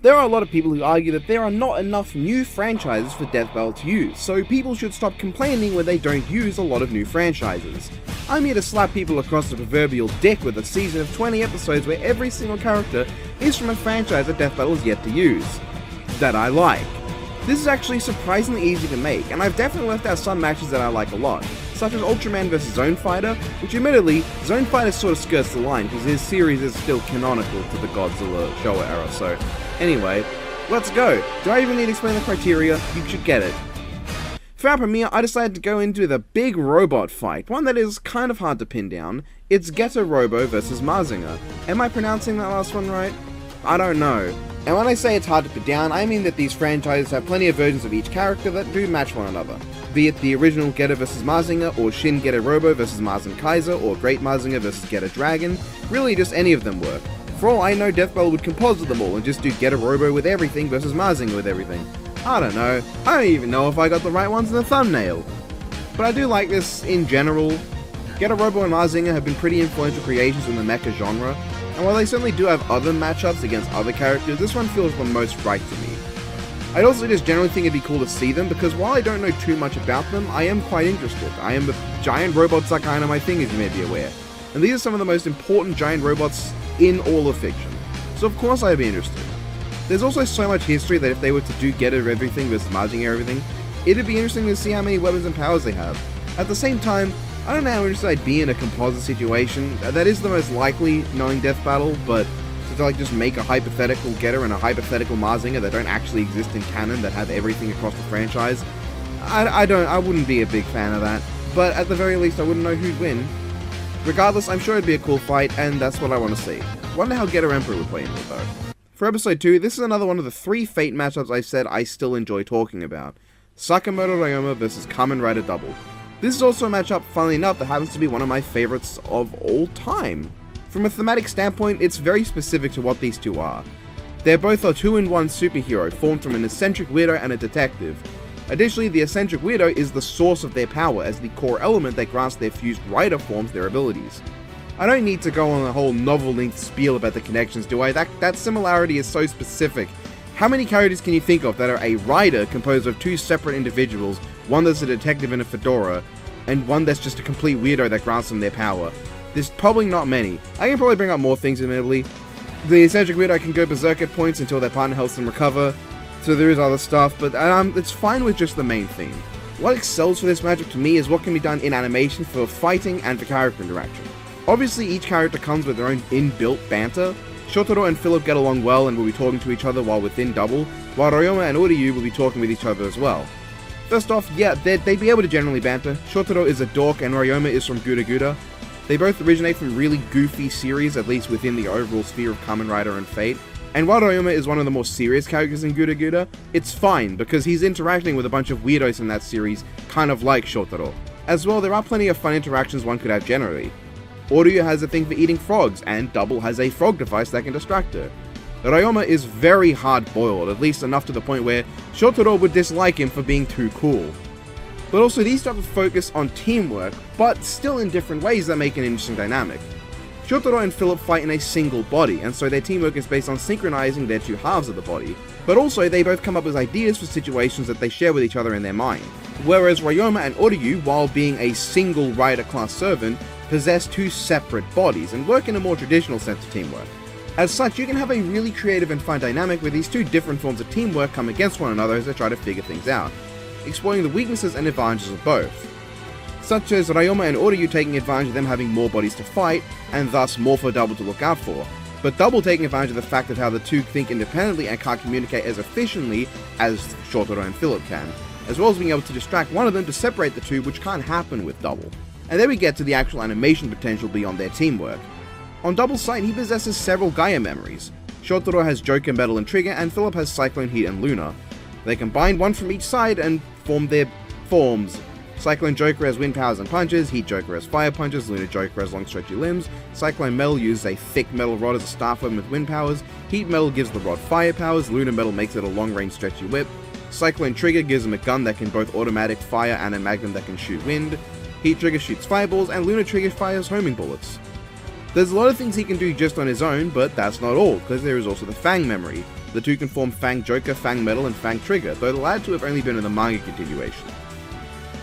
There are a lot of people who argue that there are not enough new franchises for Death Battle to use, so people should stop complaining when they don't use a lot of new franchises. I'm here to slap people across the proverbial dick with a season of 20 episodes where every single character is from a franchise that Death Battle is yet to use. That I like. This is actually surprisingly easy to make, and I've definitely left out some matches that I like a lot, such as Ultraman vs Zone Fighter, which admittedly, Zone Fighter sort of skirts the line because his series is still canonical to the Godzilla Showa era, so anyway, let's go. Do I even need to explain the criteria? You should get it. For our premiere, I decided to go into the big robot fight, one that is kind of hard to pin down. It's Getter Robo vs Mazinger. Am I pronouncing that last one right? I don't know. And when I say it's hard to pin down, I mean that these franchises have plenty of versions of each character that do match one another. Be it the original Getter vs Mazinger, or Shin Getter Robo vs Mazen Kaiser, or Great Mazinger vs Getter Dragon, really just any of them work. For all I know, Death Battle would composite them all and just do Getter Robo with everything versus Mazinger with everything. I don't know. I don't even know if I got the right ones in the thumbnail. But I do like this in general. Getter Robo and Mazinger have been pretty influential creations in the mecha genre, and while they certainly do have other matchups against other characters, this one feels the most right to me. I also just generally think it'd be cool to see them, because while I don't know too much about them, I am quite interested. Giant robots are kind of my thing, as you may be aware. And these are some of the most important giant robots in all of fiction. So of course I'd be interested. There's also so much history that if they were to do Getter everything versus Mazinger everything, it'd be interesting to see how many weapons and powers they have. At the same time, I don't know how interested I'd be in a composite situation. That is the most likely, knowing Death Battle, but to just make a hypothetical Getter and a hypothetical Mazinger that don't actually exist in canon that have everything across the franchise, I wouldn't be a big fan of that. But at the very least, I wouldn't know who'd win. Regardless, I'm sure it'd be a cool fight, and that's what I want to see. Wonder how Getter Emperor would play in it though. For episode 2, this is another one of the 3 Fate matchups I said I still enjoy talking about. Sakamoto Ryoma vs Kamen Rider Double. This is also a matchup, funnily enough, that happens to be one of my favorites of all time. From a thematic standpoint, it's very specific to what these two are. They're both a 2-in-1 superhero, formed from an eccentric weirdo and a detective. Additionally, the eccentric weirdo is the source of their power, as the core element that grants their fused rider forms their abilities. I don't need to go on a whole novel-length spiel about the connections, do I? That similarity is so specific. How many characters can you think of that are a rider composed of 2 separate individuals, one that's a detective in a fedora, and one that's just a complete weirdo that grants them their power? There's probably not many. I can probably bring up more things, admittedly. The eccentric weirdo can go berserk at points until their partner helps them recover, so there is other stuff, but it's fine with just the main theme. What excels for this matchup to me is what can be done in animation for fighting and for character interaction. Obviously, each character comes with their own inbuilt banter. Shotaro and Philip get along well and will be talking to each other while within Double, while Ryoma and Uryu will be talking with each other as well. First off, yeah, they'd be able to generally banter. Shotaro is a dork and Ryoma is from Guda Guda. They both originate from really goofy series, at least within the overall sphere of Kamen Rider and Fate. And while Ryoma is one of the more serious characters in Guda Guda, it's fine, because he's interacting with a bunch of weirdos in that series, kind of like Shotaro. As well, there are plenty of fun interactions one could have generally. Uryu has a thing for eating frogs, and Double has a frog device that can distract her. Ryoma is very hard-boiled, at least enough to the point where Shotaro would dislike him for being too cool. But also, these types focus on teamwork, but still in different ways that make an interesting dynamic. Shotaro and Philip fight in a single body, and so their teamwork is based on synchronizing their 2 halves of the body. But also, they both come up with ideas for situations that they share with each other in their mind. Whereas Ryoma and Uryu, while being a single rider class servant, possess 2 separate bodies and work in a more traditional sense of teamwork. As such, you can have a really creative and fun dynamic where these 2 different forms of teamwork come against one another as they try to figure things out, exploring the weaknesses and advantages of both. Such as Ryoma and Uryu taking advantage of them having more bodies to fight, and thus more for Double to look out for, but Double taking advantage of the fact of how the 2 think independently and can't communicate as efficiently as Shotaro and Philip can, as well as being able to distract one of them to separate the 2, which can't happen with Double. And then we get to the actual animation potential beyond their teamwork. On Double's side, he possesses several Gaia memories. Shotaro has Joker, Metal, and Trigger, and Philip has Cyclone, Heat, and Luna. They combine one from each side and form their forms. Cyclone Joker has wind powers and punches, Heat Joker has fire punches, Luna Joker has long stretchy limbs, Cyclone Metal uses a thick metal rod as a staff weapon with wind powers, Heat Metal gives the rod fire powers, Luna Metal makes it a long range stretchy whip, Cyclone Trigger gives him a gun that can both automatic fire and a magnum that can shoot wind, Heat Trigger shoots fireballs, and Luna Trigger fires homing bullets. There's a lot of things he can do just on his own, but that's not all, because there is also the Fang memory. The two can form Fang Joker, Fang Metal, and Fang Trigger, though the latter two have only been in the manga continuation.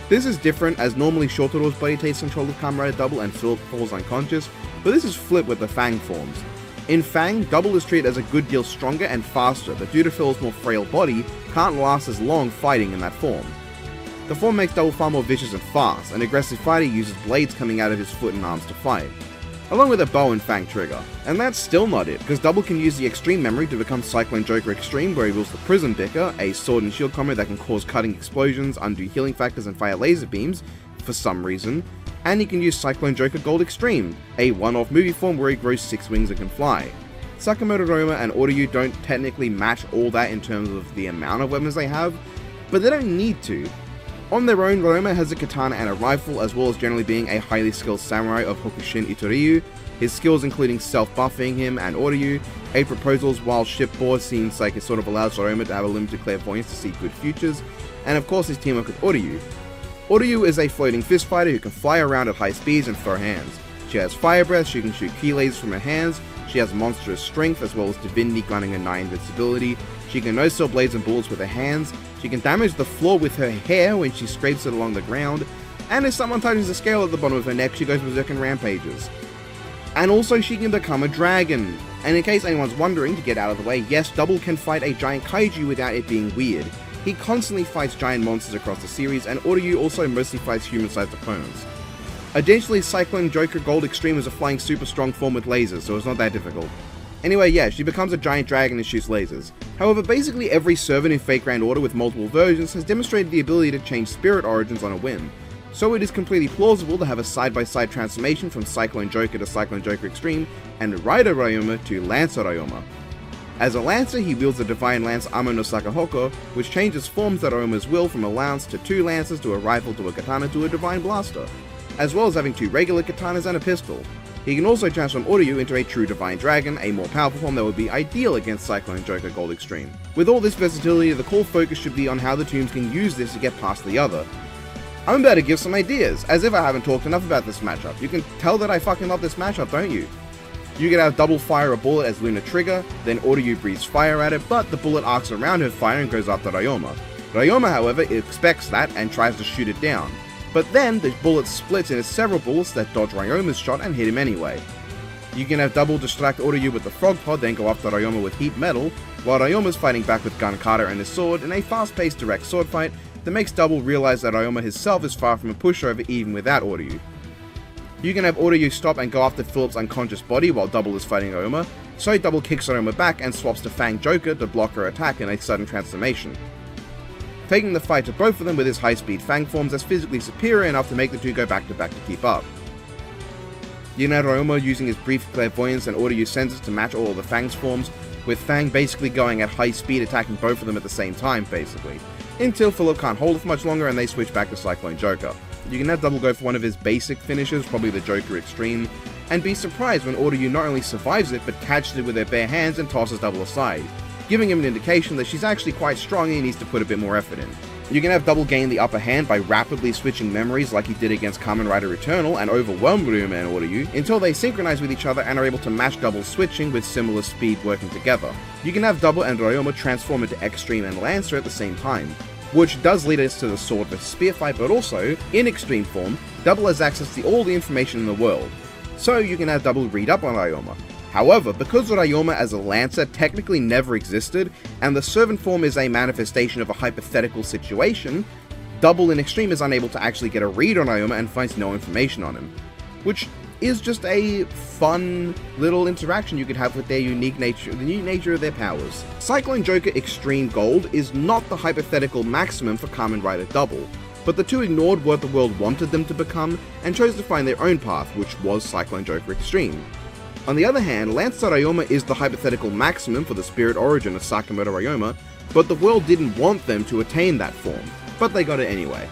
This is different, as normally Shotaro's body takes control of Kamen Rider Double and Philip falls unconscious, but this is flipped with the Fang forms. In Fang, Double is treated as a good deal stronger and faster, but due to Phil's more frail body, can't last as long fighting in that form. The form makes Double far more vicious and fast. An aggressive fighter uses blades coming out of his foot and arms to fight, along with a bow and Fang Trigger. And that's still not it, because Double can use the Extreme memory to become Cyclone Joker Extreme, where he wields the Prism Bicker, a sword and shield combo that can cause cutting explosions, undo healing factors, and fire laser beams, for some reason. And he can use Cyclone Joker Gold Extreme, a one-off movie form where he grows 6 wings and can fly. Sakamoto Ryoma and Oryu don't technically match all that in terms of the amount of weapons they have, but they don't need to. On their own, Ryoma has a katana and a rifle, as well as generally being a highly skilled samurai of Hokushin Itoryu, his skills including self-buffing him and Oryu, a proposals while shipboard seems like it sort of allows Ryoma to have a limited clairvoyance to see good futures, and of course his teamwork with Oryu. Oryu is a floating fist fighter who can fly around at high speeds and throw hands. She has fire breath, she can shoot key lasers from her hands, she has monstrous strength as well as divinity granting her 9 invincibility, she can no-sell blades and bullets with her hands, she can damage the floor with her hair when she scrapes it along the ground, and if someone touches the scale at the bottom of her neck, she goes berserk and rampages. And also she can become a dragon. And in case anyone's wondering, to get out of the way, yes, Double can fight a giant kaiju without it being weird. He constantly fights giant monsters across the series, and Oryu also mostly fights human-sized opponents. Additionally, Cyclone Joker Gold Extreme is a flying super strong form with lasers, so it's not that difficult. Anyway, yeah, she becomes a giant dragon and shoots lasers. However, basically every servant in Fate Grand Order with multiple versions has demonstrated the ability to change spirit origins on a whim. So it is completely plausible to have a side-by-side transformation from Cyclone Joker to Cyclone Joker Extreme and Rider Ryoma to Lancer Ryoma. As a Lancer, he wields the Divine Lance Amo no Sakahoko, which changes forms at Ryoma's will from a lance to 2 lances to a rifle to a katana to a Divine Blaster, as well as having 2 regular katanas and a pistol. He can also transform Oryu into a true Divine Dragon, a more powerful form that would be ideal against Cyclone Joker Gold Extreme. With all this versatility, the core focus should be on how the teams can use this to get past the other. I'm about to give some ideas, as if I haven't talked enough about this matchup. You can tell that I fucking love this matchup, don't you? You can have Double fire a bullet as Lunar Trigger, then Oryu breathes fire at it, but the bullet arcs around her fire and goes after Ryoma. Ryoma, however, expects that and tries to shoot it down. But then the bullet splits into several bullets that dodge Ryoma's shot and hit him anyway. You can have Double distract Oryu with the Frog Pod, then go after Ryoma with Heat Metal, while Ryoma's fighting back with Gun Kata and his sword in a fast-paced direct sword fight that makes Double realize that Ryoma himself is far from a pushover even without Oryu. You can have Oryu stop and go after Philip's unconscious body while Double is fighting Ryoma, so Double kicks Ryoma back and swaps to Fang Joker to block her attack in a sudden transformation, taking the fight to both of them with his high-speed Fang forms as physically superior enough to make the two go back-to-back to keep up. You can have Ryoma using his brief clairvoyance and Oryu senses to match all of the Fang's forms, with Fang basically going at high speed attacking both of them at the same time, basically, until Philip can't hold it for much longer and they switch back to Cyclone Joker. You can have Double go for one of his basic finishes, probably the Joker Extreme, and be surprised when Oryu not only survives it, but catches it with her bare hands and tosses Double aside, giving him an indication that she's actually quite strong and he needs to put a bit more effort in. You can have Double gain the upper hand by rapidly switching memories like he did against Kamen Rider Eternal and overwhelm Ryoma and Oryu until they synchronize with each other and are able to match Double switching with similar speed working together. You can have Double and Ryoma transform into Extreme and Lancer at the same time, which does lead us to the sword vs spear fight, but also, in Extreme form, Double has access to all the information in the world, so you can have Double read up on Ryoma. However, because Ryoma as a Lancer technically never existed, and the servant form is a manifestation of a hypothetical situation, Double in Extreme is unable to actually get a read on Ryoma and finds no information on him, which is just a fun little interaction you could have with their unique nature, the unique nature of their powers. Cyclone Joker Extreme Gold is not the hypothetical maximum for Kamen Rider Double, but the two ignored what the world wanted them to become and chose to find their own path, which was Cyclone Joker Extreme. On the other hand, Lancer Ryoma is the hypothetical maximum for the spirit origin of Sakamoto Ryoma, but the world didn't want them to attain that form, but they got it anyway.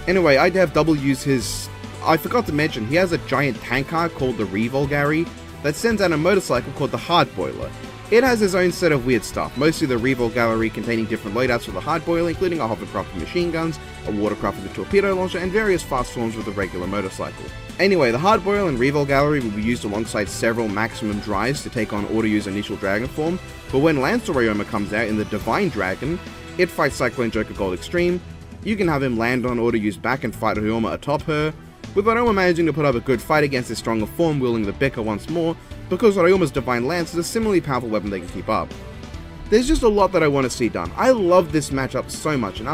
Anyway, I'd have Double use his... I forgot to mention, he has a giant tank car called the Revolgari that sends out a motorcycle called the Hard Boiler. It has its own set of weird stuff, mostly the Revolt Gallery containing different loadouts for the hardboiler, including a hovercraft with machine guns, a watercraft with a torpedo launcher, and various fast forms with a regular motorcycle. Anyway, the hardboil and Revolt Gallery will be used alongside several maximum drives to take on Autou's initial dragon form, but when Lancer Ryoma comes out in the Divine Dragon, it fights Cyclone Joker Gold Extreme. You can have him land on Autou's back and fight Ryoma atop her, with Ryoma managing to put up a good fight against his stronger form wielding the Becker once more, because Ryoma's Divine Lance is a similarly powerful weapon they can keep up. There's just a lot that I want to see done. I love this matchup so much, and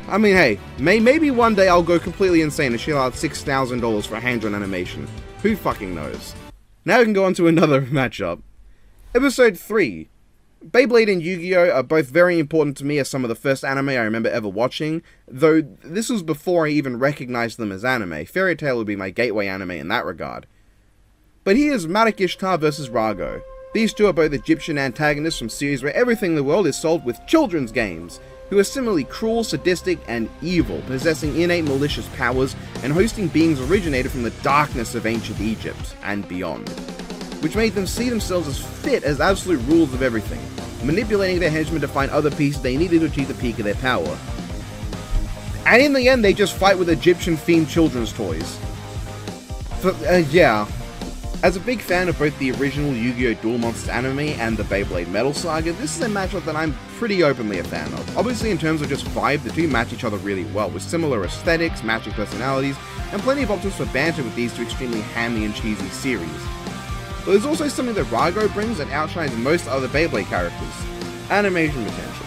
hey, maybe one day I'll go completely insane and shell out $6,000 for a hand-drawn animation. Who fucking knows? Now we can go on to another matchup. Episode 3. Beyblade and Yu-Gi-Oh! Are both very important to me as some of the first anime I remember ever watching, though this was before I even recognized them as anime. Fairy Tail would be my gateway anime in that regard. But here's Marik Ishtar vs Rago. These two are both Egyptian antagonists from series where everything in the world is solved with children's games, who are similarly cruel, sadistic, and evil, possessing innate malicious powers and hosting beings originated from the darkness of ancient Egypt and beyond, which made them see themselves as fit as absolute rulers of everything, manipulating their henchmen to find other pieces they needed to achieve the peak of their power. And in the end, they just fight with Egyptian-themed children's toys. Yeah. As a big fan of both the original Yu-Gi-Oh! Duel Monsters anime and the Beyblade Metal Saga, this is a matchup that I'm pretty openly a fan of. Obviously, in terms of just vibe, the two match each other really well, with similar aesthetics, matching personalities, and plenty of options for banter with these two extremely hammy and cheesy series. But there's also something that Rago brings that outshines most other Beyblade characters: animation potential.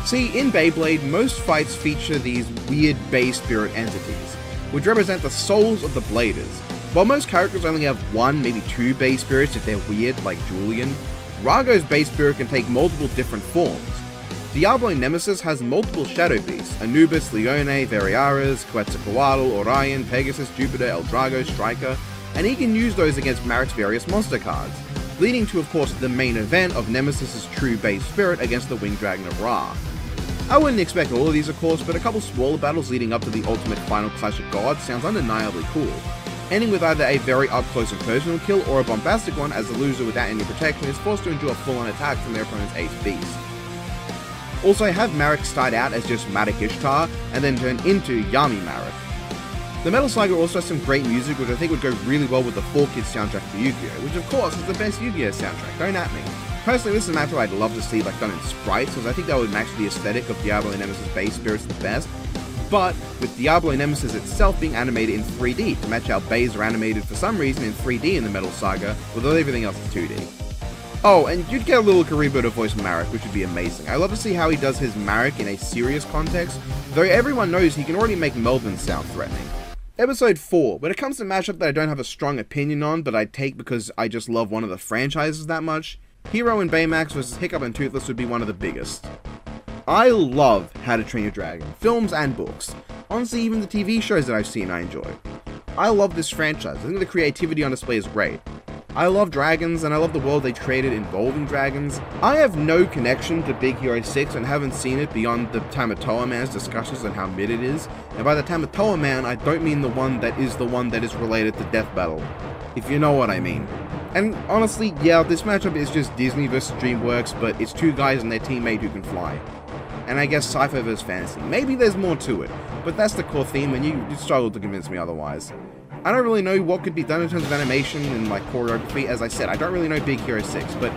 See, in Beyblade, most fights feature these weird base spirit entities, which represent the souls of the bladers. While most characters only have one, maybe two base spirits if they're weird, like Julian, Rago's base spirit can take multiple different forms. Diablo Nemesis has multiple shadow beasts: Anubis, Leone, Variaras, Quetzalcoatl, Orion, Pegasus, Jupiter, Eldrago, Striker, and he can use those against Marik's various monster cards, leading to, of course, the main event of Nemesis' true base spirit against the Winged Dragon of Ra. I wouldn't expect all of these, of course, but a couple smaller battles leading up to the ultimate final clash of gods sounds undeniably cool, ending with either a very up-close and personal kill or a bombastic one as the loser without any protection is forced to endure a full-on attack from their opponent's 8th beast. Also, have Marik start out as just Marik Ishtar and then turn into Yami Marik. The Metal Saga also has some great music which I think would go really well with the 4Kids soundtrack for Yu-Gi-Oh!, which of course is the best Yu-Gi-Oh! Soundtrack, don't at me. Personally, this is a matter I'd love to see done in sprites, because I think that would match the aesthetic of Diablo Nemesis base spirits the best, but with Diablo Nemesis itself being animated in 3D to match how bays are animated for some reason in 3D in the Metal Saga, although everything else is 2D. Oh, and you'd get a little Karibo to voice Marik, which would be amazing. I love to see how he does his Marik in a serious context, though everyone knows he can already make Melvin sound threatening. Episode 4. When it comes to a matchup that I don't have a strong opinion on, but I take because I just love one of the franchises that much, Hero and Baymax vs Hiccup and Toothless would be one of the biggest. I love How to Train Your Dragon, films and books. Honestly, even the TV shows that I've seen I enjoy. I love this franchise. I think the creativity on display is great. I love dragons, and I love the world they created involving dragons. I have no connection to Big Hero 6 and haven't seen it beyond the Tamatoa Man's discussions on how mid it is. And by the Tamatoa Man, I don't mean the one that is related to Death Battle, if you know what I mean. And honestly, yeah, this matchup is just Disney vs DreamWorks, but it's two guys and their teammate who can fly. And I guess sci-fi vs fantasy. Maybe there's more to it, but that's the core theme, and you struggle to convince me otherwise. I don't really know what could be done in terms of animation and like choreography. As I said, I don't really know Big Hero 6, but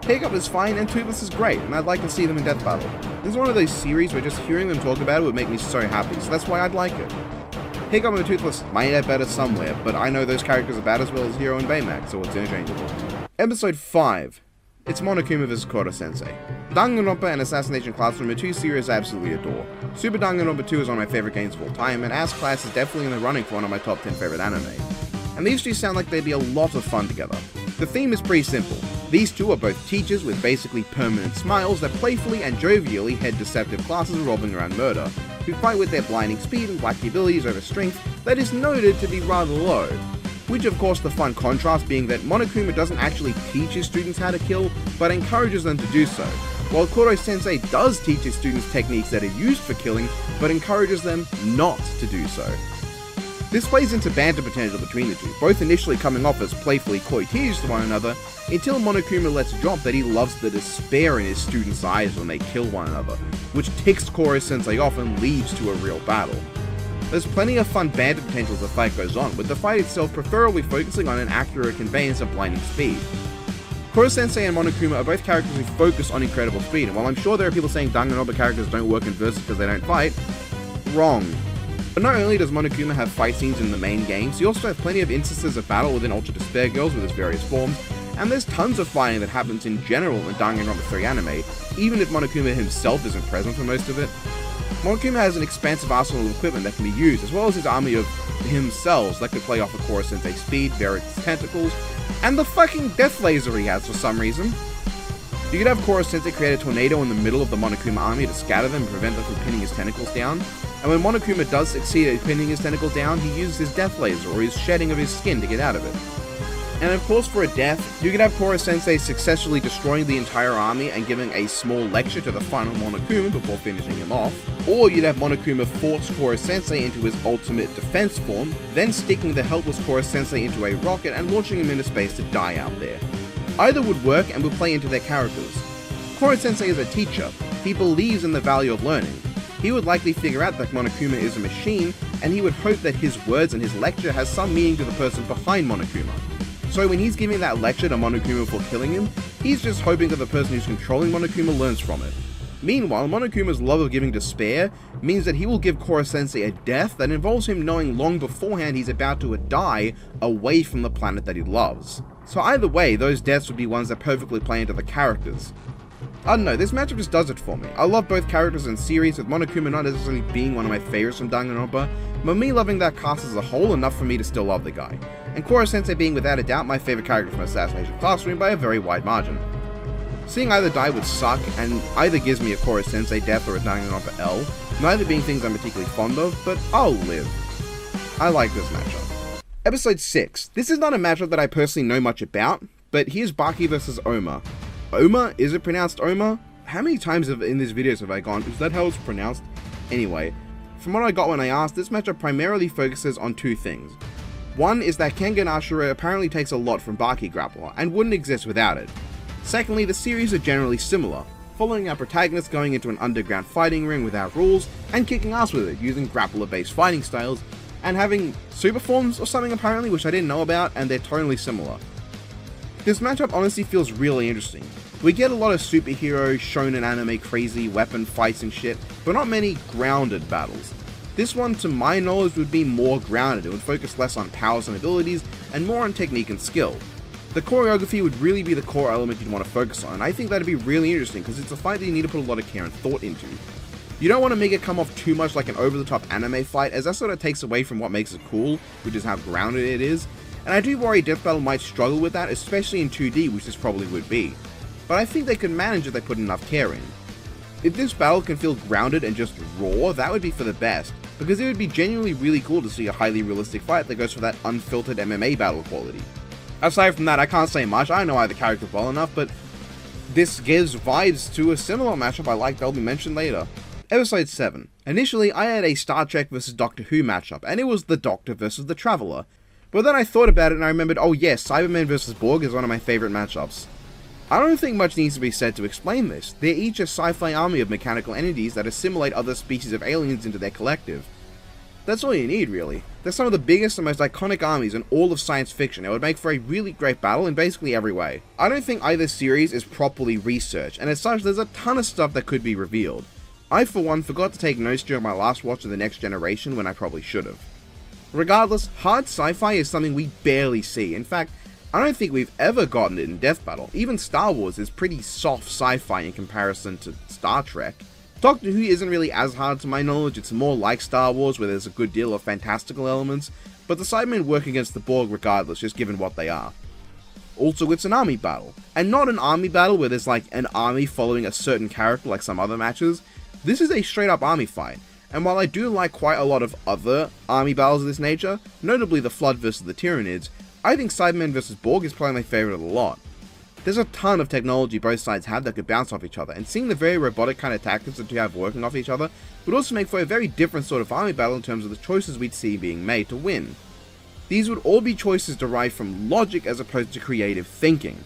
Hiccup is fine and Toothless is great, and I'd like to see them in Death Battle. This is one of those series where just hearing them talk about it would make me so happy, so that's why I'd like it. Hiccup and Toothless might get better somewhere, but I know those characters about as well as Hero and Baymax, so it's interchangeable. Episode 5. It's Monokuma vs Koro Sensei. Danganronpa and Assassination Classroom are two series I absolutely adore. Super Danganronpa 2 is one of my favorite games of all time, and As Class is definitely in the running for one of my top 10 favorite anime. And these two sound like they'd be a lot of fun together. The theme is pretty simple. These two are both teachers with basically permanent smiles that playfully and jovially head deceptive classes revolving around murder, who fight with their blinding speed and wacky abilities over strength that is noted to be rather low. Which of course the fun contrast being that Monokuma doesn't actually teach his students how to kill, but encourages them to do so, while Koro Sensei does teach his students techniques that are used for killing, but encourages them not to do so. This plays into banter potential between the two, both initially coming off as playfully coy teasers to one another, until Monokuma lets drop that he loves the despair in his students' eyes when they kill one another, which ticks Koro-sensei off and leads to a real battle. There's plenty of fun banter potential as the fight goes on, with the fight itself preferably focusing on an accurate conveyance of blinding speed. Koro-sensei and Monokuma are both characters who focus on incredible speed, and while I'm sure there are people saying Danganronpa characters don't work in versus because they don't fight, wrong. But not only does Monokuma have fight scenes in the main games, he also has plenty of instances of battle within Ultra Despair Girls with its various forms, and there's tons of fighting that happens in general in Danganronpa 3 anime, even if Monokuma himself isn't present for most of it. Monokuma has an expansive arsenal of equipment that can be used, as well as his army of himself that could play off of Koro-sensei's speed, various tentacles, and the fucking death laser he has for some reason. You could have Koro-sensei create a tornado in the middle of the Monokuma army to scatter them and prevent them from pinning his tentacles down, and when Monokuma does succeed at pinning his tentacles down, he uses his death laser or his shedding of his skin to get out of it. And of course for a death, you could have Koro-sensei successfully destroying the entire army and giving a small lecture to the final Monokuma before finishing him off, or you'd have Monokuma force Koro-sensei into his ultimate defense form, then sticking the helpless Koro-sensei into a rocket and launching him into space to die out there. Either would work and would play into their characters. Koro-sensei is a teacher. He believes in the value of learning. He would likely figure out that Monokuma is a machine, and he would hope that his words and his lecture has some meaning to the person behind Monokuma. So when he's giving that lecture to Monokuma for killing him, he's just hoping that the person who's controlling Monokuma learns from it. Meanwhile, Monokuma's love of giving despair means that he will give Koro-sensei a death that involves him knowing long beforehand he's about to die away from the planet that he loves. So either way, those deaths would be ones that perfectly play into the characters. I don't know, this matchup just does it for me. I love both characters in series, with Monokuma not necessarily being one of my favorites from Danganronpa, but me loving that cast as a whole enough for me to still love the guy. And Koro-sensei being without a doubt my favorite character from Assassination Classroom by a very wide margin. Seeing either die would suck, and either gives me a Koro-sensei death or a Danganronpa L, neither being things I'm particularly fond of, but I'll live. I like this matchup. Episode 6. This is not a matchup that I personally know much about, but here's Baki vs. Oma. Oma? Is it pronounced Oma? How many times in these videos have I gone, is that how it's pronounced? Anyway, from what I got when I asked, this matchup primarily focuses on two things. One is that Kengan Ashura apparently takes a lot from Baki Grappler, and wouldn't exist without it. Secondly, the series are generally similar, following our protagonist going into an underground fighting ring without rules, and kicking ass with it, using grappler-based fighting styles, and having super forms or something apparently, which I didn't know about, and they're totally similar. This matchup honestly feels really interesting. We get a lot of superhero, shonen anime crazy weapon fights and shit, but not many grounded battles. This one, to my knowledge, would be more grounded. It would focus less on powers and abilities, and more on technique and skill. The choreography would really be the core element you'd want to focus on, and I think that'd be really interesting, because it's a fight that you need to put a lot of care and thought into. You don't want to make it come off too much like an over-the-top anime fight, as that sort of takes away from what makes it cool, which is how grounded it is, and I do worry Death Battle might struggle with that, especially in 2D, which this probably would be. But I think they could manage if they put enough care in. If this battle can feel grounded and just raw, that would be for the best, because it would be genuinely really cool to see a highly realistic fight that goes for that unfiltered MMA battle quality. Aside from that, I can't say much. I know either character well enough, but this gives vibes to a similar matchup I like that'll be mentioned later. Episode 7. Initially, I had a Star Trek vs Doctor Who matchup, and it was the Doctor versus the Traveler. But then I thought about it and I remembered, oh yes, Cyberman vs Borg is one of my favorite matchups. I don't think much needs to be said to explain this. They're each a sci-fi army of mechanical entities that assimilate other species of aliens into their collective. That's all you need, really. They're some of the biggest and most iconic armies in all of science fiction. It would make for a really great battle in basically every way. I don't think either series is properly researched, and as such, there's a ton of stuff that could be revealed. I, for one, forgot to take notes during my last watch of The Next Generation when I probably should have. Regardless, hard sci-fi is something we barely see. In fact, I don't think we've ever gotten it in Death Battle. Even Star Wars is pretty soft sci-fi in comparison to Star Trek. Doctor Who isn't really as hard to my knowledge. It's more like Star Wars, where there's a good deal of fantastical elements, but the Cybermen work against the Borg regardless, just given what they are. Also, it's an army battle. And not an army battle where there's like an army following a certain character like some other matches. This is a straight up army fight. And while I do like quite a lot of other army battles of this nature, notably the Flood vs the Tyranids, I think Cybermen vs Borg is probably my favourite of the lot. There's a ton of technology both sides have that could bounce off each other, and seeing the very robotic kind of tactics that you have working off each other would also make for a very different sort of army battle in terms of the choices we'd see being made to win. These would all be choices derived from logic as opposed to creative thinking.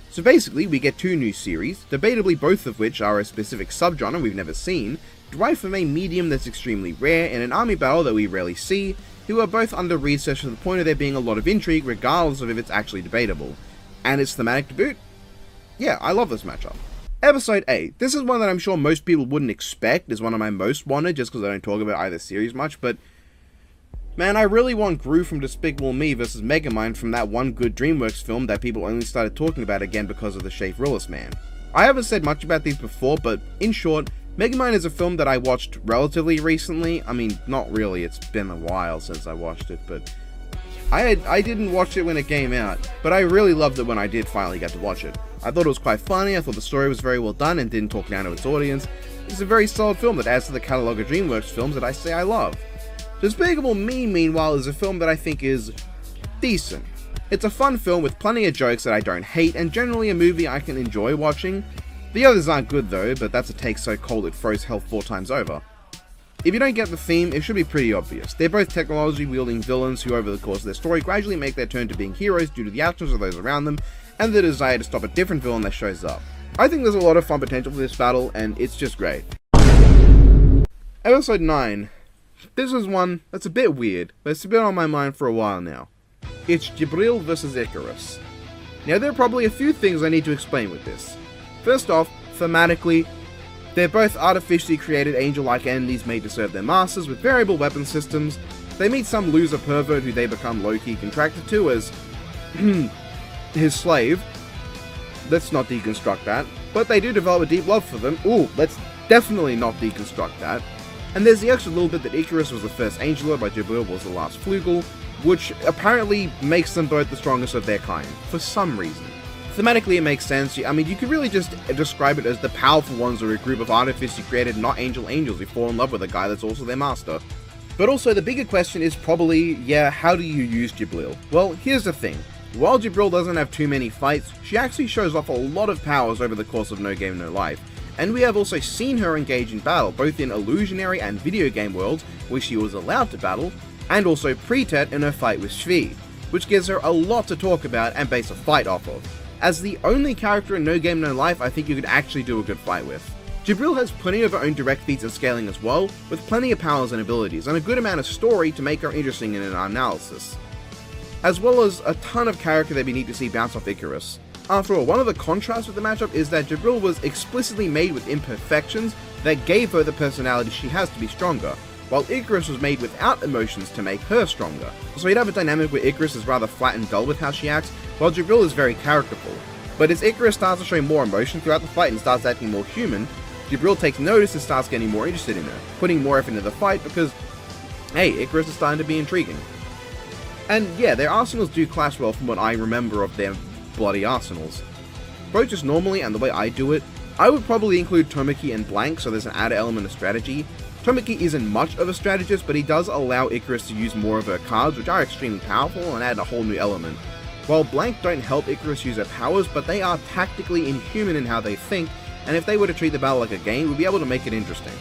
So basically, we get two new series, debatably both of which are a specific subgenre we've never seen, derived from a medium that's extremely rare in an army battle that we rarely see, who are both under research to the point of there being a lot of intrigue regardless of if it's actually debatable. And its thematic to boot? Yeah, I love this matchup. Episode 8. This is one that I'm sure most people wouldn't expect is one of my most wanted just because I don't talk about either series much, but man, I really want Gru from Despicable Me vs. Megamind from that one good DreamWorks film that people only started talking about again because of the Shape-Rillis Man. I haven't said much about these before, but in short, Megamind is a film that I watched relatively recently. I mean, not really, it's been a while since I watched it, but I didn't watch it when it came out, but I really loved it when I did finally get to watch it. I thought it was quite funny, I thought the story was very well done and didn't talk down to its audience. It's a very solid film that adds to the catalogue of DreamWorks films that I say I love. Despicable Me, meanwhile, is a film that I think is decent. It's a fun film with plenty of jokes that I don't hate, and generally a movie I can enjoy watching. The others aren't good though, but that's a take so cold it froze hell 4 times over. If you don't get the theme, it should be pretty obvious. They're both technology-wielding villains who over the course of their story gradually make their turn to being heroes due to the actions of those around them, and the desire to stop a different villain that shows up. I think there's a lot of fun potential for this battle, and it's just great. Episode 9. This is one that's a bit weird, but it's been on my mind for a while now. It's Jibril vs. Icarus. Now there are probably a few things I need to explain with this. First off, thematically, they're both artificially created angel-like entities made to serve their masters with variable weapon systems. They meet some loser pervert who they become low-key contracted to as his slave. Let's not deconstruct that. But they do develop a deep love for them. Ooh, let's definitely not deconstruct that. And there's the extra little bit that Icarus was the first Angelor, but Jibril was the last Flugel, which apparently makes them both the strongest of their kind, for some reason. Thematically it makes sense. I mean, you could really just describe it as the powerful ones are a group of artificially created not angels who fall in love with a guy that's also their master. But also the bigger question is probably, yeah, how do you use Jibril? Well, here's the thing. While Jibril doesn't have too many fights, she actually shows off a lot of powers over the course of No Game No Life. And we have also seen her engage in battle, both in illusionary and video game worlds, where she was allowed to battle, and also pre-Tet in her fight with Shvi, which gives her a lot to talk about and base a fight off of. As the only character in No Game No Life I think you could actually do a good fight with. Jibril has plenty of her own direct feats and scaling as well, with plenty of powers and abilities, and a good amount of story to make her interesting in an analysis. As well as a ton of character that we need to see bounce off Icarus. After all, one of the contrasts with the matchup is that Jibril was explicitly made with imperfections that gave her the personality she has to be stronger, while Icarus was made without emotions to make her stronger. So you'd have a dynamic where Icarus is rather flat and dull with how she acts, while Jibril is very characterful. But as Icarus starts to show more emotion throughout the fight and starts acting more human, Jibril takes notice and starts getting more interested in her, putting more effort into the fight because, hey, Icarus is starting to be intriguing. And yeah, their arsenals do clash well from what I remember of their bloody arsenals. Both just normally and the way I do it, I would probably include Tomoki and Blank so there's an added element of strategy. Tomoki isn't much of a strategist, but he does allow Icarus to use more of her cards, which are extremely powerful and add a whole new element. While Blank don't help Icarus use her powers, but they are tactically inhuman in how they think, and if they were to treat the battle like a game, we'd be able to make it interesting.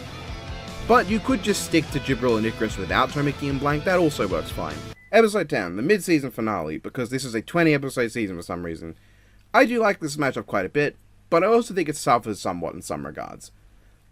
But you could just stick to Jibril and Icarus without Tomoki and Blank, that also works fine. Episode 10, the mid-season finale, because this is a 20-episode season for some reason. I do like this matchup quite a bit, but I also think it suffers somewhat in some regards.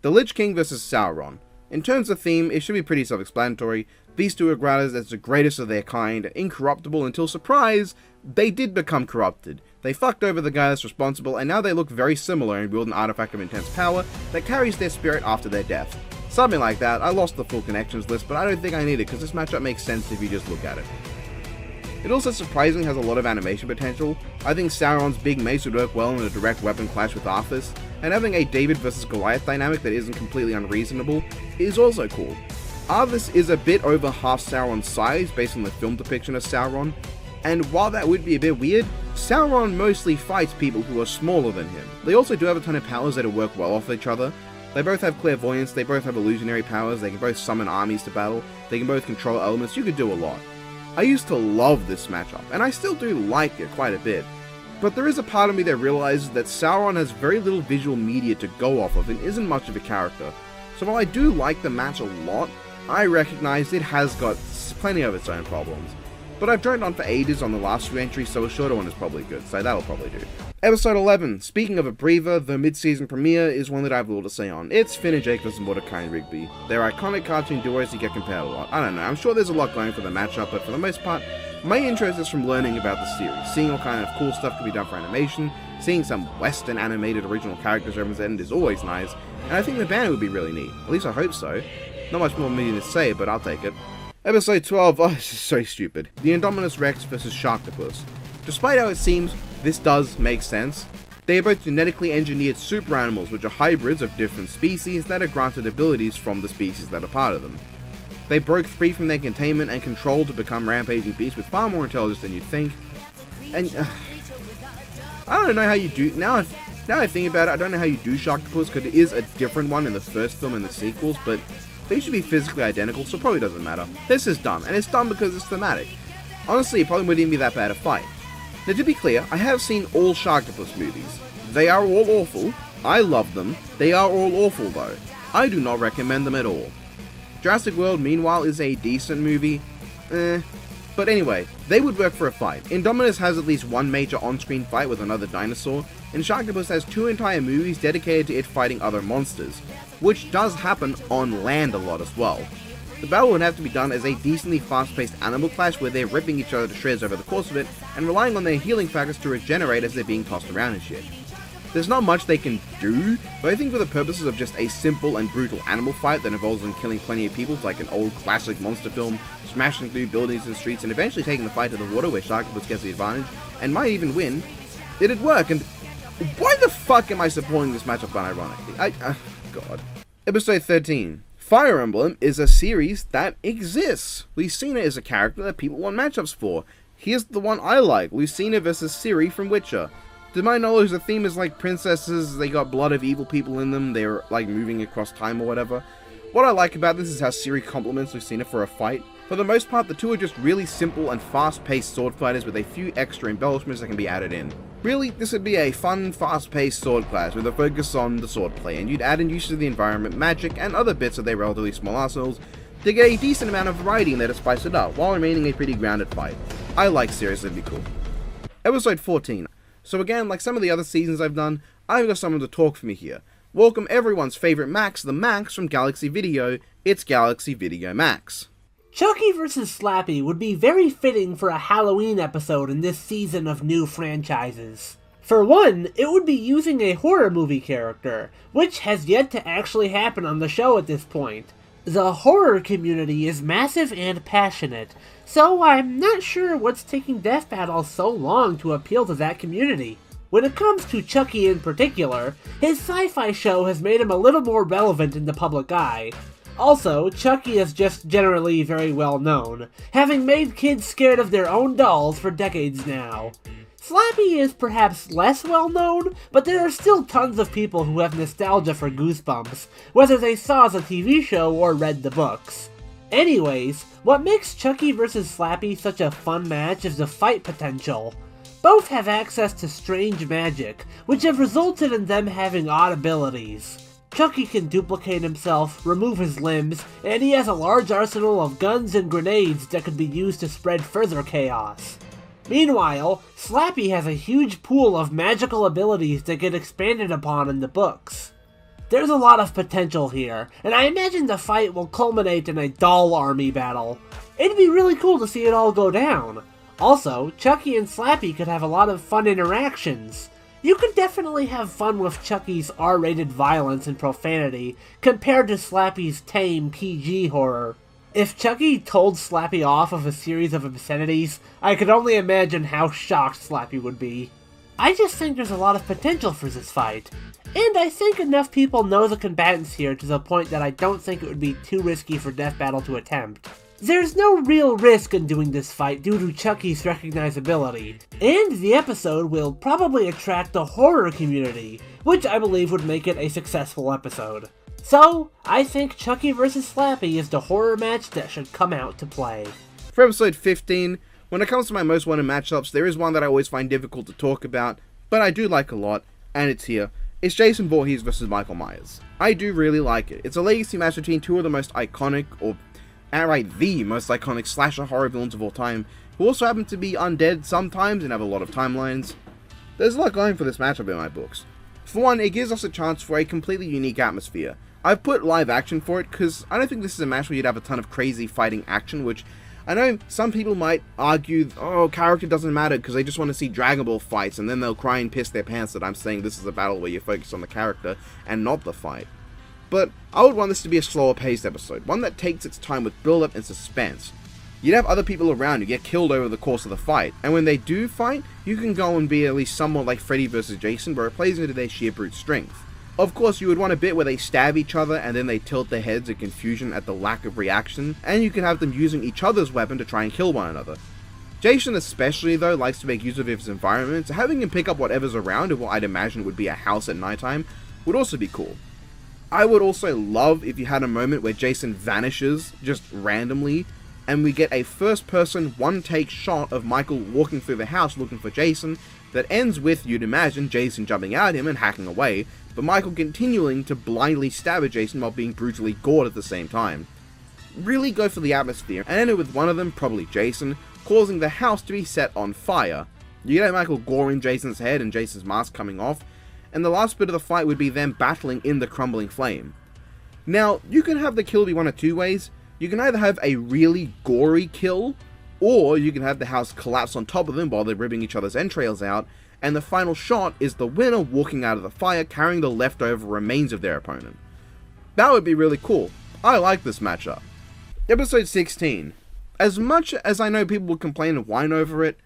The Lich King vs Sauron. In terms of theme, it should be pretty self-explanatory. These two are regarded as the greatest of their kind, incorruptible until, surprise, they did become corrupted. They fucked over the guy that's responsible, and now they look very similar and wield an artifact of intense power that carries their spirit after their death. Something like that. I lost the full connections list, but I don't think I need it because this matchup makes sense if you just look at it. It also surprisingly has a lot of animation potential. I think Sauron's big mace would work well in a direct weapon clash with Arthas, and having a David vs Goliath dynamic that isn't completely unreasonable is also cool. Arthas is a bit over half Sauron's size based on the film depiction of Sauron, and while that would be a bit weird, Sauron mostly fights people who are smaller than him. They also do have a ton of powers that work well off each other. They both have clairvoyance, they both have illusionary powers, they can both summon armies to battle, they can both control elements, you could do a lot. I used to love this matchup, and I still do like it quite a bit. But there is a part of me that realizes that Sauron has very little visual media to go off of and isn't much of a character. So while I do like the match a lot, I recognize it has got plenty of its own problems. But I've droned on for ages on the last few entries, so a shorter one is probably good, so that'll probably do. Episode 11, speaking of a breather, the mid-season premiere is one that I have little to say on. It's Finn and Jake vs Mordecai and Rigby. They're iconic cartoon duos that get compared a lot. I don't know, I'm sure there's a lot going for the matchup, but for the most part, my interest is from learning about the series, seeing what kind of cool stuff can be done for animation, seeing some Western animated original characters represented is always nice, and I think the banner would be really neat. At least I hope so. Not much more me to say, but I'll take it. Episode 12, oh, this is so stupid. The Indominus Rex vs Sharktopus. Despite how it seems, this does make sense. They are both genetically engineered super animals, which are hybrids of different species that are granted abilities from the species that are part of them. They broke free from their containment and control to become rampaging beasts with far more intelligence than you'd think. And I don't know how you do, now I think about it, I don't know how you do Sharktopus, because it is a different one in the first film and the sequels, but they should be physically identical, so it probably doesn't matter. This is dumb, and it's dumb because it's thematic. Honestly, it probably wouldn't even be that bad a fight. Now to be clear, I have seen all Sharktopus movies. They are all awful. I love them. They are all awful though. I do not recommend them at all. Jurassic World, meanwhile, is a decent movie. But anyway, they would work for a fight. Indominus has at least one major on-screen fight with another dinosaur, and Sharktopus has 2 entire movies dedicated to it fighting other monsters, which does happen on land a lot as well. The battle would have to be done as a decently fast-paced animal clash where they're ripping each other to shreds over the course of it, and relying on their healing factors to regenerate as they're being tossed around and shit. There's not much they can do, but I think for the purposes of just a simple and brutal animal fight that involves them killing plenty of people, like an old classic monster film, smashing through buildings and streets, and eventually taking the fight to the water where Sharktopus gets the advantage, and might even win, it'd work, and why the fuck am I supporting this matchup unironically? God. Episode 13. Fire Emblem is a series that exists. Lucina is a character that people want matchups for. Here's the one I like, Lucina vs Ciri from Witcher. To my knowledge, the theme is like princesses, they got blood of evil people in them, they're like moving across time or whatever. What I like about this is how Ciri compliments Lucina for a fight. For the most part, the two are just really simple and fast-paced sword fighters with a few extra embellishments that can be added in. Really, this would be a fun, fast-paced sword class with a focus on the swordplay, and you'd add in use of the environment, magic, and other bits of their relatively small arsenals to get a decent amount of variety and let it spice it up, while remaining a pretty grounded fight. I like Ciri, it'd be cool. Episode 14. So again, like some of the other seasons I've done, I've got someone to talk for me here. Welcome everyone's favorite Max, the Max from Galaxy Video. It's Galaxy Video Max. Chucky vs. Slappy would be very fitting for a Halloween episode in this season of new franchises. For one, it would be using a horror movie character, which has yet to actually happen on the show at this point. The horror community is massive and passionate, so I'm not sure what's taking Death Battle so long to appeal to that community. When it comes to Chucky in particular, his sci-fi show has made him a little more relevant in the public eye. Also, Chucky is just generally very well known, having made kids scared of their own dolls for decades now. Slappy is perhaps less well known, but there are still tons of people who have nostalgia for Goosebumps, whether they saw the TV show or read the books. Anyways, what makes Chucky vs. Slappy such a fun match is the fight potential. Both have access to strange magic, which have resulted in them having odd abilities. Chucky can duplicate himself, remove his limbs, and he has a large arsenal of guns and grenades that could be used to spread further chaos. Meanwhile, Slappy has a huge pool of magical abilities that get expanded upon in the books. There's a lot of potential here, and I imagine the fight will culminate in a doll army battle. It'd be really cool to see it all go down. Also, Chucky and Slappy could have a lot of fun interactions. You could definitely have fun with Chucky's R-rated violence and profanity, compared to Slappy's tame PG horror. If Chucky told Slappy off of a series of obscenities, I could only imagine how shocked Slappy would be. I just think there's a lot of potential for this fight, and I think enough people know the combatants here to the point that I don't think it would be too risky for Death Battle to attempt. There's no real risk in doing this fight due to Chucky's recognizability, and the episode will probably attract the horror community, which I believe would make it a successful episode. So, I think Chucky vs. Slappy is the horror match that should come out to play. For episode 15, When it comes to my most wanted matchups, there is one that I always find difficult to talk about, but I do like a lot, and it's here. It's Jason Voorhees versus Michael Myers. I do really like it. It's a legacy match between two of the most iconic, or outright the most iconic slasher horror villains of all time, who also happen to be undead sometimes and have a lot of timelines. There's a lot going for this matchup in my books. For one, it gives us a chance for a completely unique atmosphere. I've put live action for it because I don't think this is a match where you'd have a ton of crazy fighting action, which I know some people might argue, oh, character doesn't matter because they just want to see Dragon Ball fights, and then they'll cry and piss their pants that I'm saying this is a battle where you focus on the character and not the fight. But I would want this to be a slower paced episode, one that takes its time with build up and suspense. You'd have other people around who get killed over the course of the fight, and when they do fight, you can go and be at least somewhat like Freddy vs. Jason, where it plays into their sheer brute strength. Of course, you would want a bit where they stab each other and then they tilt their heads in confusion at the lack of reaction, and you can have them using each other's weapon to try and kill one another. Jason especially, though, likes to make use of his environment, so having him pick up whatever's around in what I'd imagine would be a house at nighttime would also be cool. I would also love if you had a moment where Jason vanishes, just randomly, and we get a first-person, one-take shot of Michael walking through the house looking for Jason that ends with, you'd imagine, Jason jumping at him and hacking away, but Michael continuing to blindly stab at Jason while being brutally gored at the same time. Really go for the atmosphere, and end it with one of them, probably Jason, causing the house to be set on fire. You get Michael goring Jason's head and Jason's mask coming off, and the last bit of the fight would be them battling in the crumbling flame. Now, you can have the kill be one of two ways. You can either have a really gory kill, or you can have the house collapse on top of them while they're ripping each other's entrails out, and the final shot is the winner walking out of the fire carrying the leftover remains of their opponent. That would be really cool. I like this matchup. Episode 16. As much as I know people will complain and whine over it,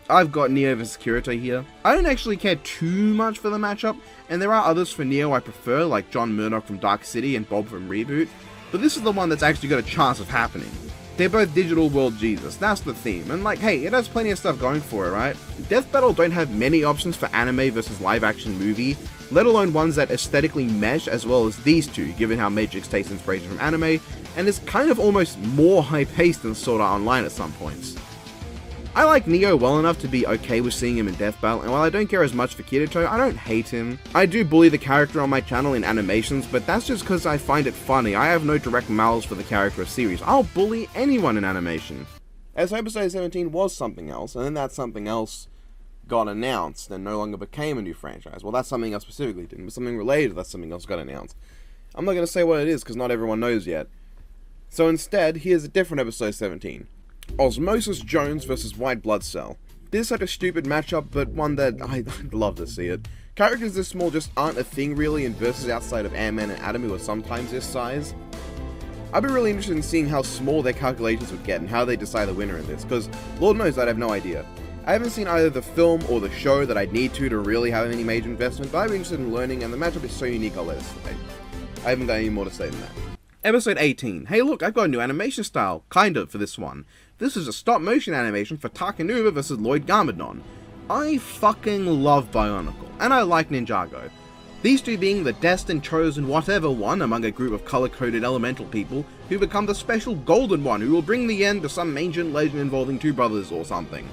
I've got Neo vs Kirito here. I don't actually care too much for the matchup, and there are others for Neo I prefer, like John Murdoch from Dark City and Bob from Reboot, but this is the one that's actually got a chance of happening. They're both digital world Jesus, that's the theme, and like, hey, it has plenty of stuff going for it, right? Death Battle don't have many options for anime versus live action movie, let alone ones that aesthetically mesh as well as these two, given how Matrix takes inspiration from anime, and is kind of almost more high-paced than Sword Art Online at some points. I like Neo well enough to be okay with seeing him in Death Battle, and while I don't care as much for Kirito, I don't hate him. I do bully the character on my channel in animations, but that's just because I find it funny. I have no direct malice for the character or series. I'll bully anyone in animation. As episode 17 was something else, and then that something else got announced and no longer became a new franchise. Well, that's something else specifically didn't, but something related to that something else got announced. I'm not going to say what it is because not everyone knows yet. So instead, here's a different episode 17. Osmosis Jones vs White Blood Cell. This is such a stupid matchup, but one that I'd love to see it. Characters this small just aren't a thing really in versus outside of Ant-Man and Atom, who are sometimes this size. I'd be really interested in seeing how small their calculations would get and how they decide the winner in this, because Lord knows I'd have no idea. I haven't seen either the film or the show that I'd need to really have any major investment, but I'm interested in learning, and the matchup is so unique I'll let it slide. I haven't got any more to say than that. Episode 18. Hey look, I've got a new animation style, kind of, for this one. This is a stop-motion animation for Takanuva vs Lloyd Garmadon. I fucking love Bionicle, and I like Ninjago. These two being the destined chosen whatever one among a group of color-coded elemental people who become the special golden one who will bring the end to some ancient legend involving two brothers or something.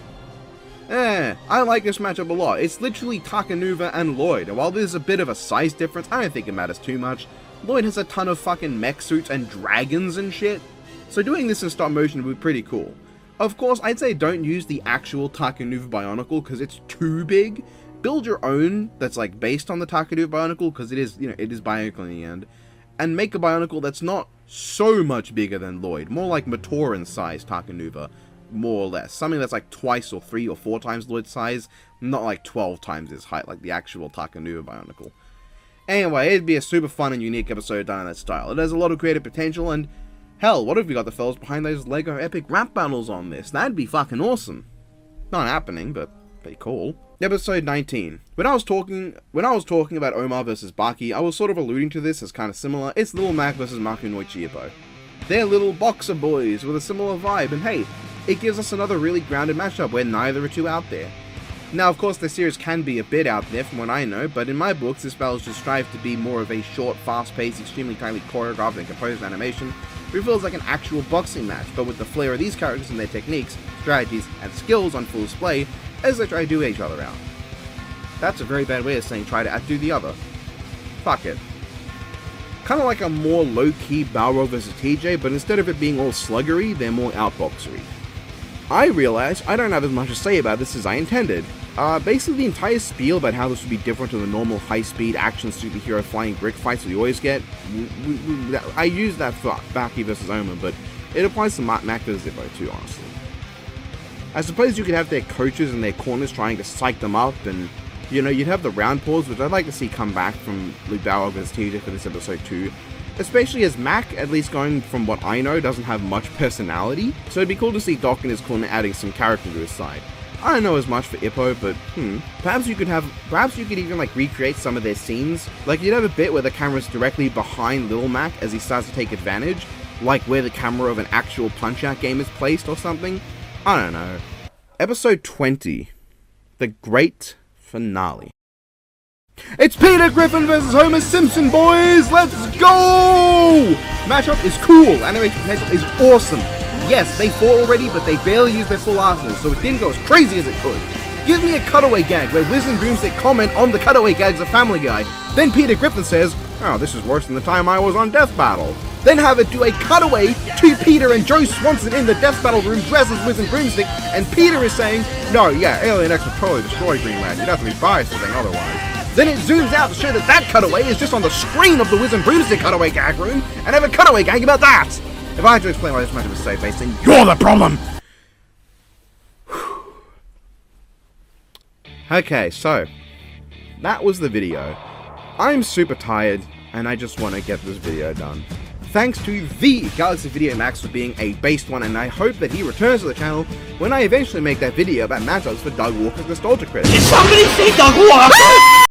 I like this matchup a lot. It's literally Takanuva and Lloyd, and while there's a bit of a size difference, I don't think it matters too much. Lloyd has a ton of fucking mech suits and dragons and shit, so doing this in stop motion would be pretty cool. Of course, I'd say don't use the actual Takanuva Bionicle because it's too big. Build your own that's like based on the Takanuva Bionicle because it is, it is Bionicle in the end. And make a Bionicle that's not so much bigger than Lloyd, more like Matoran size Takanuva, more or less. Something that's like twice or 3 or 4 times Lloyd's size, not like 12 times his height like the actual Takanuva Bionicle. Anyway, it'd be a super fun and unique episode done in that style. It has a lot of creative potential, and hell, what if we got the fellas behind those LEGO epic rap battles on this? That'd be fucking awesome. Not happening, but pretty cool. Episode 19. When I was talking about Omar vs Baki, I was sort of alluding to this as kind of similar. It's Little Mac vs Makunoi Chiyopo. They're little boxer boys with a similar vibe, and hey, it gives us another really grounded matchup where neither are too out there. Now, of course, the series can be a bit out there from what I know, but in my books, this battle should strive to be more of a short, fast-paced, extremely tightly choreographed and composed animation It feels like an actual boxing match, but with the flair of these characters and their techniques, strategies, and skills on full display as they try to do each other out. That's a very bad way of saying try to outdo the other. Fuck it. Kinda like a more low-key Balrog vs TJ, but instead of it being all sluggery, they're more outboxery. I realize I don't have as much to say about this as I intended. Basically the entire spiel about how this would be different to the normal high-speed action superhero flying brick fights we always get, I use that for Baki vs Omen, but it applies to Mac vs Zippo too, honestly. I suppose you could have their coaches in their corners trying to psych them up, and you know, you'd have the round paws, which I'd like to see come back from Luke Balrog vs TJ for this episode too. Especially as Mac, at least going from what I know, doesn't have much personality, so it'd be cool to see Doc in his corner adding some character to his side. I don't know as much for Ippo, but perhaps you could even like recreate some of their scenes. Like you'd have a bit where the camera's directly behind Little Mac as he starts to take advantage, like where the camera of an actual Punch-Out game is placed or something. I don't know. Episode 20. The Great Finale. It's Peter Griffin versus Homer Simpson, boys! Let's go! Matchup is cool, animation potential is awesome. Yes, they fought already, but they barely used their full arsenal, so it didn't go as crazy as it could. Give me a cutaway gag where Wiz and Broomstick comment on the cutaway gags of Family Guy. Then Peter Griffin says, "Oh, this is worse than the time I was on Death Battle." Then have it do a cutaway to Peter and Joe Swanson in the Death Battle room dressed as Wiz and Broomstick, and Peter is saying, "No, yeah, Alien X would totally destroy Green Lantern. You'd have to be biased to think otherwise." Then it zooms out to show that that cutaway is just on the screen of the Wiz and Broomstick cutaway gag room, and have a cutaway gag about that! If I had to explain why this matchup is so based, then you're the problem! Okay, so, that was the video. I'm super tired, and I just want to get this video done. Thanks to the Galaxy Video Max for being a based one, and I hope that he returns to the channel when I eventually make that video about matchups for Doug Walker's Nostalgia Credits. Did somebody say Doug Walker?